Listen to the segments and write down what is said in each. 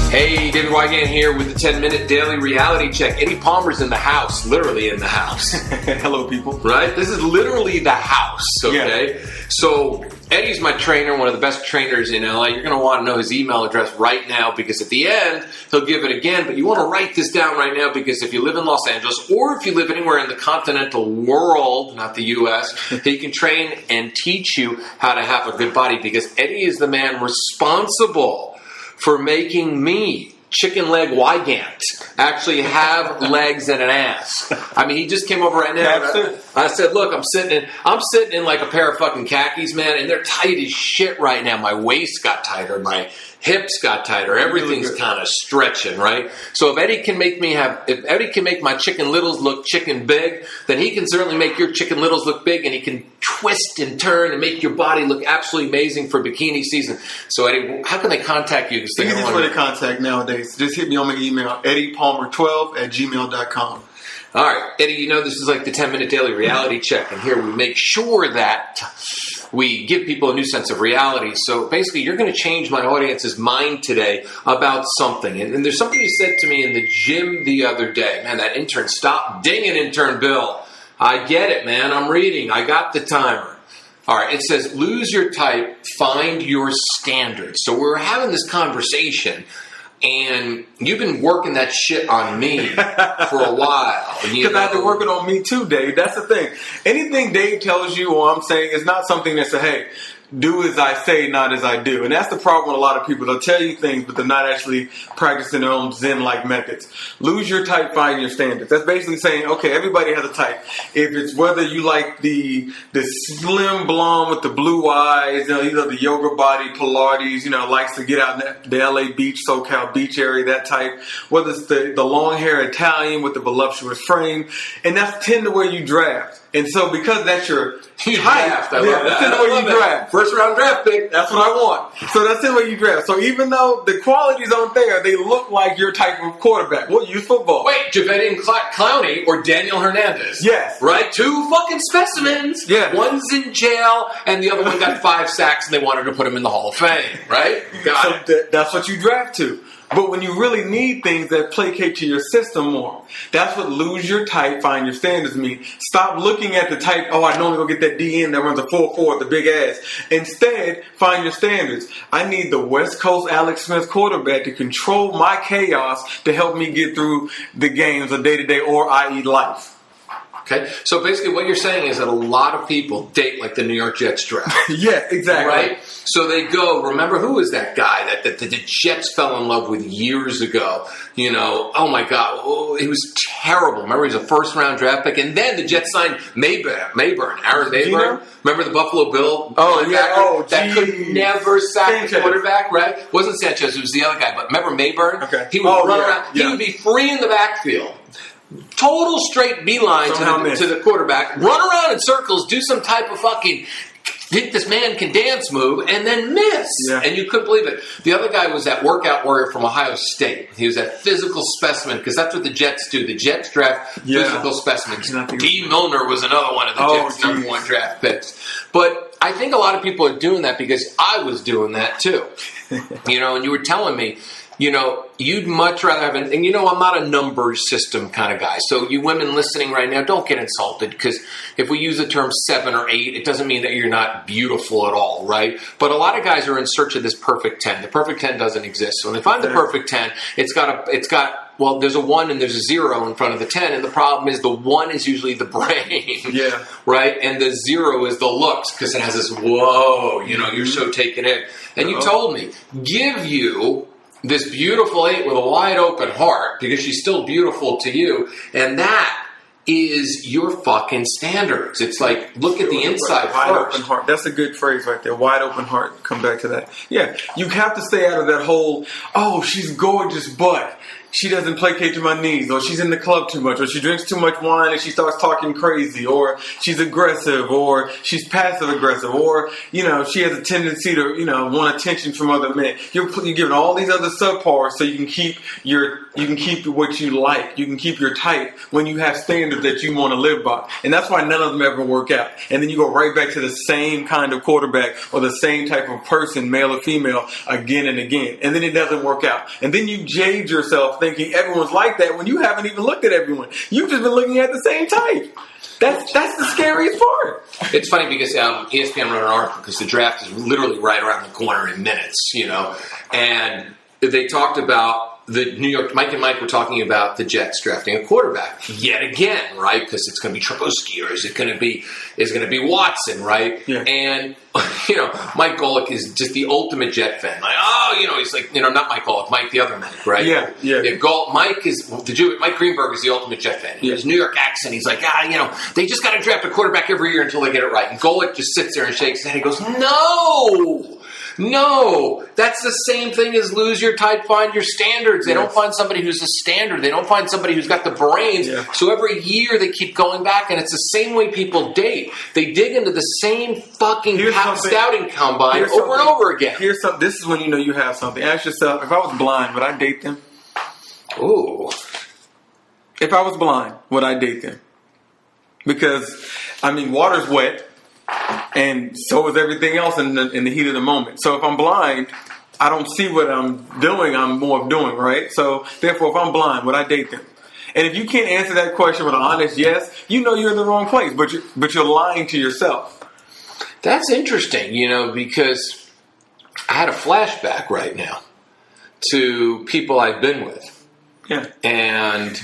Hey, David Wygant here with the 10-minute daily reality check. Eddie Palmer's in the house, literally in the house. Hello, people. Right? This is literally the house, okay? Yeah. So, Eddie's my trainer, one of the best trainers in LA. You're going to want to know his email address right now because at the end, he'll give it again. But you want to write this down right now because if you live in Los Angeles or if you live anywhere in the continental world, not the U.S., he can train and teach you how to have a good body because Eddie is the man responsible for making me, Chicken Leg Wygant, actually have legs and an ass. I mean, he just came over right now. I said, look, I'm sitting in like a pair of fucking khakis, man, and they're tight as shit right now. My waist got tighter, my hips got tighter, everything's kind of stretching, right? So if Eddie can make my chicken littles look chicken big, then he can certainly make your chicken littles look big, and he can twist and turn and make your body look absolutely amazing for bikini season. So Eddie, how can they contact you? The easiest way to contact nowadays, just hit me on my email, eddiepalmer12@gmail.com. All right, Eddie, you know this is like the 10-minute daily reality check, and here we make sure that we give people a new sense of reality. So basically, you're going to change my audience's mind today about something. And there's something you said to me in the gym the other day. Man, that intern, stop dinging, intern Bill. I get it, man. I'm reading. I got the timer. All right, it says, lose your type, find your standards. So we're having this conversation, and you've been working that shit on me for a while. Because I had to work it on me too, Dave. That's the thing. Anything Dave tells you or I'm saying is not something that say, hey, do as I say, not as I do. And that's the problem with a lot of people. They'll tell you things, but they're not actually practicing their own Zen-like methods. Lose your type, find your standards. That's basically saying, okay, everybody has a type. If it's whether you like the slim blonde with the blue eyes, the yoga body, Pilates, likes to get out in the LA beach, SoCal beach area, that type. Whether it's the long hair Italian with the voluptuous frame. And that's tend to where you draft. And so because that's your draft, I love that. That's the way you draft. First round draft pick. That's what I want. So that's the way you draft. So even though the qualities aren't there, they look like your type of quarterback. We'll use football. Wait, Javedian Clowney or Daniel Hernandez? Yes. Right? Two fucking specimens. Yeah. One's in jail, and the other one got 5 sacks, and they wanted to put him in the Hall of Fame. Right? Got it. That's what you draft to. But when you really need things that placate to your system more, that's what lose your type, find your standards mean. Stop looking at the type, I normally go get that DN that runs a 4.4 with the big ass. Instead, find your standards. I need the West Coast Alex Smith quarterback to control my chaos to help me get through the games of day-to-day or i.e. life. Okay, so basically what you're saying is that a lot of people date like the New York Jets draft. Yeah, exactly. Right? So they go, remember who was that guy that the Jets fell in love with years ago? Oh my God, he was terrible. Remember, he was a first-round draft pick. And then the Jets signed Aaron Mayburn. Remember the Buffalo Bill linebacker that could never sack the quarterback, right? It wasn't Sanchez, it was the other guy. But remember Mayburn? Okay. He would run around. Yeah. He would be free in the backfield. Total straight beeline to the quarterback, run around in circles, do some type of fucking think this man can dance move, and then miss. Yeah. And you couldn't believe it. The other guy was that workout warrior from Ohio State. He was that physical specimen, because that's what the Jets do. The Jets draft physical specimens. D. Milner was another one of the Jets' number 1 draft picks. But I think a lot of people are doing that because I was doing that too. And you were telling me, you'd much rather have I'm not a numbers system kind of guy. So you women listening right now, don't get insulted, because if we use the term 7 or 8, it doesn't mean that you're not beautiful at all, right? But a lot of guys are in search of this perfect 10. The perfect 10 doesn't exist. So when they find the perfect 10, there's a 1 and there's a 0 in front of the 10, and the problem is the 1 is usually the brain, right? And the 0 is the looks, because it has this, whoa, you're so taken in. And you told me, give you this beautiful 8 with a wide open heart, because she's still beautiful to you, and that is your fucking standards. It's like, look at the inside wide first. Open heart. That's a good phrase right there. Wide open heart. Come back to that. Yeah, you have to stay out of that whole, she's gorgeous, but she doesn't placate to my needs, or she's in the club too much, or she drinks too much wine and she starts talking crazy, or she's aggressive, or she's passive aggressive, or, you know, she has a tendency to, you know, want attention from other men. You're giving all these other subpars so you can keep what you like. You can keep your type when you have standards that you want to live by. And that's why none of them ever work out. And then you go right back to the same kind of quarterback or the same type of person, male or female, again and again. And then it doesn't work out. And then you jade yourself thinking everyone's like that when you haven't even looked at everyone. You've just been looking at the same type. That's the scariest part. It's funny because ESPN wrote an article because the draft is literally right around the corner in minutes, you know, and they talked about the New York, Mike and Mike were talking about the Jets drafting a quarterback yet again, right? Because it's going to be Trubisky, or is it going to be Watson, right? Yeah. And you know, Mike Golick is just the ultimate Jet fan. Like, oh, you know, he's like, you know, not Mike Golick, Mike the other Mike, right? Yeah. Mike Greenberg is the ultimate Jet fan. His New York accent, he's like, you know, they just got to draft a quarterback every year until they get it right. And Golick just sits there and shakes his head and goes, No, that's the same thing as lose your type, find your standards. They don't find somebody who's a standard. They don't find somebody who's got the brains. Yeah. So every year they keep going back, and it's the same way people date. They dig into the same fucking scouting combine over and over again. This is when you know you have something. Ask yourself, if I was blind, would I date them? Ooh. If I was blind, would I date them? Because, I mean, water's wet. And so is everything else in the heat of the moment. So if I'm blind, I don't see what I'm doing. I'm more of doing, right? So therefore, if I'm blind, would I date them? And if you can't answer that question with an honest yes, you know you're in the wrong place. But you're lying to yourself. That's interesting, you know, because I had a flashback right now to people I've been with. Yeah. And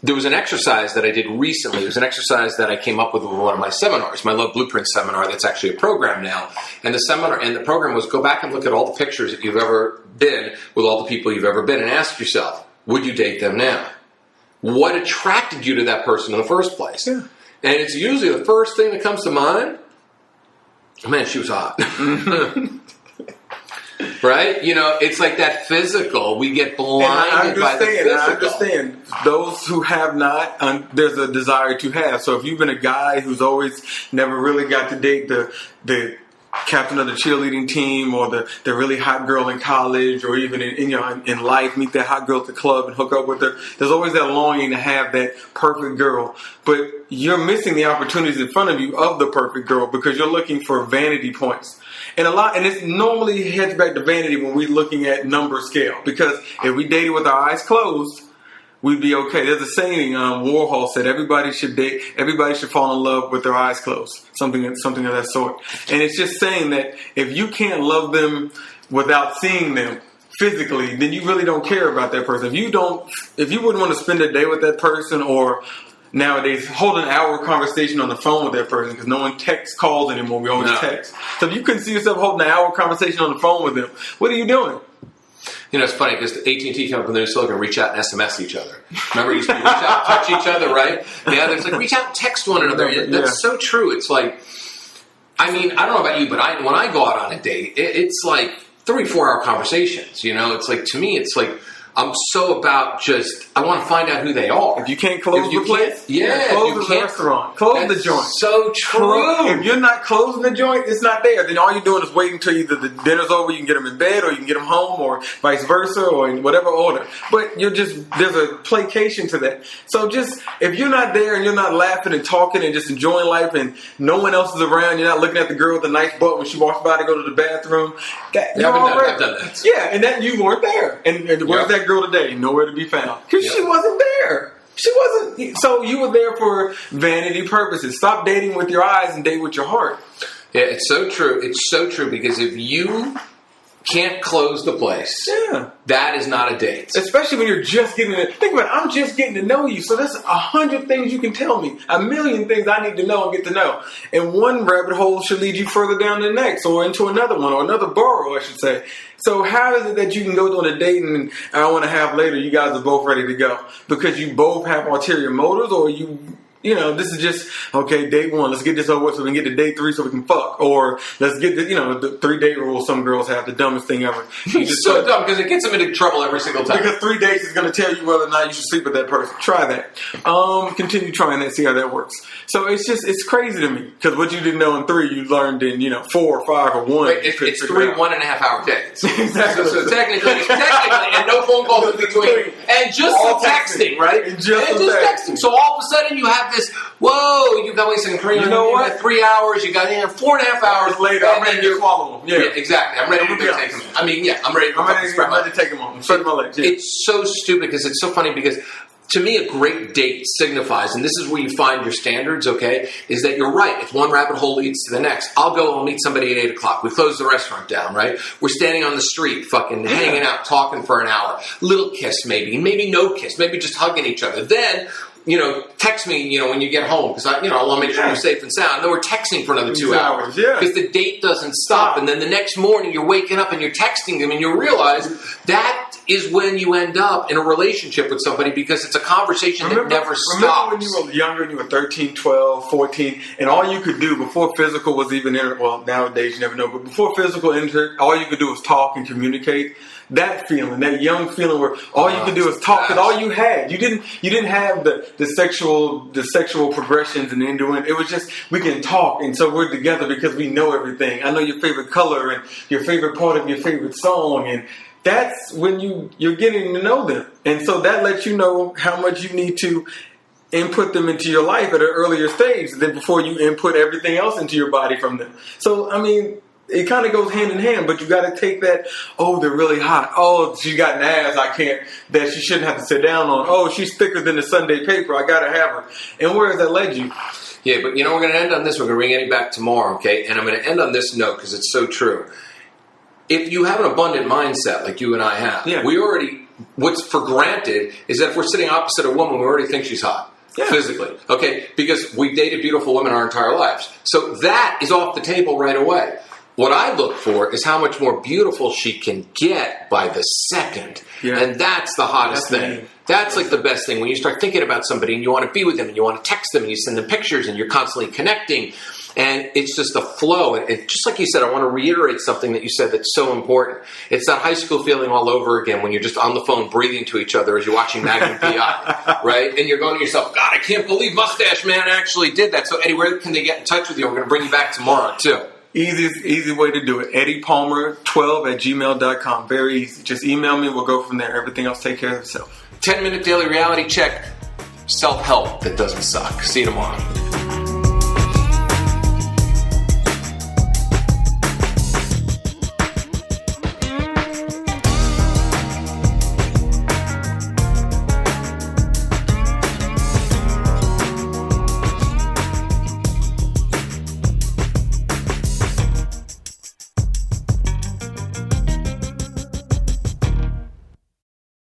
there was an exercise that I did recently. It was an exercise that I came up with one of my seminars, my Love Blueprint seminar. That's actually a program now. And the program was go back and look at all the pictures that you've ever been with all the people you've ever been and ask yourself, would you date them now? What attracted you to that person in the first place? Yeah. And it's usually the first thing that comes to mind. Man, she was hot. Right? You know, it's like that physical. We get blinded by the physical. I understand. Those who have not, there's a desire to have. So if you've been a guy who's always never really got to date the captain of the cheerleading team or the really hot girl in college or even in life, meet that hot girl at the club and hook up with her, there's always that longing to have that perfect girl. But you're missing the opportunities in front of you of the perfect girl because you're looking for vanity points. And it normally heads back to vanity when we're looking at number scale. Because if we dated with our eyes closed, we'd be okay. There's a saying Warhol said, everybody should fall in love with their eyes closed. Something of that sort. And it's just saying that if you can't love them without seeing them physically, then you really don't care about that person. If you wouldn't want to spend a day with that person or nowadays hold an hour conversation on the phone with that person because no one calls anymore. We always text. So if you couldn't see yourself holding an hour conversation on the phone with them, what are you doing? You know, it's funny because AT&T came up with a new slogan, reach out and SMS each other. Remember, you used to reach out, touch each other, right? Yeah, there's like, reach out and text one another. That's so true. It's like, I mean, I don't know about you, but when I go out on a date, it's like 3-4 hour conversations. You know, it's like, to me, it's like, I'm so about I want to find out who they are. If you can't close the place, close the restaurant, close the joint. So true. If you're not closing the joint, it's not there. Then all you're doing is waiting until either the dinner's over, you can get them in bed, or you can get them home, or vice versa, or in whatever order. But there's a placation to that. So if you're not there and you're not laughing and talking and just enjoying life, and no one else is around, you're not looking at the girl with the nice butt when she walks by to go to the bathroom. I've done that. Yeah, and that you weren't there. And where's that girl today? Nowhere to be found. Because she wasn't there. She wasn't. So you were there for vanity purposes. Stop dating with your eyes and date with your heart. Yeah, it's so true. It's so true because if you can't close the place, that is not a date. Especially when you're just getting to think about it, I'm just getting to know you. So there's 100 things you can tell me. 1,000,000 things I need to know and get to know. And one rabbit hole should lead you further down the next or into another one or another burrow, I should say. So how is it that you can go on a date and I want to have later, you guys are both ready to go? Because you both have ulterior motives or you this is just, okay, date 1, let's get this over with so we can get to date 3 so we can fuck. Or let's get the 3-date rule some girls have, the dumbest thing ever. It's so dumb because it gets them into trouble every single time. Because 3 dates is going to tell you whether or not you should sleep with that person. Try that. Continue trying that, see how that works. So it's crazy to me. Because what you didn't know in 3, you learned in, 4 or 5 or 1. It's 3 1.5-hour dates. Exactly. So technically, and no phone calls in between. And just some texting, right? And just texting. So all of a sudden you have this, whoa, you've got wasting 3 hours, you got 4.5 hours later, I'm ready to swallow them. Yeah, exactly. I'm ready to take them. I'm ready to take them on. I'm spreading my legs. Yeah. It's so stupid because it's so funny because to me, a great date signifies, and this is where you find your standards, okay, is that you're right. If one rabbit hole leads to the next, I'll meet somebody at 8 o'clock. We close the restaurant down, right? We're standing on the street, fucking hanging out, talking for an hour. Little kiss, maybe no kiss, maybe just hugging each other. Then, text me, when you get home, because I want to make sure you're safe and sound. And then we're texting for another 2 hours. Because the date doesn't stop. And then the next morning, you're waking up and you're texting them, and you realize that is when you end up in a relationship with somebody because it's a conversation that never stops. Remember when you were younger and you were 13, 12, 14, and all you could do before physical was even entered, well, nowadays you never know, but before physical entered, all you could do was talk and communicate. That feeling, that young feeling where all you could do is talk, because all you had. You didn't have the sexual progressions and innuendo. It was just, we can talk, and so we're together because we know everything. I know your favorite color and your favorite part of your favorite song, and that's when you're getting to know them. And so that lets you know how much you need to input them into your life at an earlier stage than before you input everything else into your body from them. So, it kind of goes hand in hand, but you got to take that, oh, they're really hot. Oh, she got an ass that she shouldn't have to sit down on. Oh, she's thicker than the Sunday paper. I got to have her. And where has that led you? Yeah, but we're going to end on this. We're going to bring Eddie back tomorrow, okay? And I'm going to end on this note because it's so true. If you have an abundant mindset like you and I have, what's for granted is that if we're sitting opposite a woman, we already think she's hot. Yeah. Physically, okay? Because we've dated beautiful women our entire lives. So that is off the table right away. What I look for is how much more beautiful she can get by the second. Yeah. And that's the hottest thing. That's like the best thing. When you start thinking about somebody and you want to be with them and you want to text them and you send them pictures and you're constantly connecting. And it's just a flow. And just like you said, I want to reiterate something that you said that's so important. It's that high school feeling all over again when you're just on the phone breathing to each other as you're watching Magnum P.I., right? And you're going to yourself, God, I can't believe Mustache Man actually did that. So, Eddie, where can they get in touch with you? We're going to bring you back tomorrow, too. Easy way to do it. EddiePalmer12@gmail.com. Very easy. Just email me. We'll go from there. Everything else take care of itself. 10-minute daily reality check. Self-help that doesn't suck. See you tomorrow.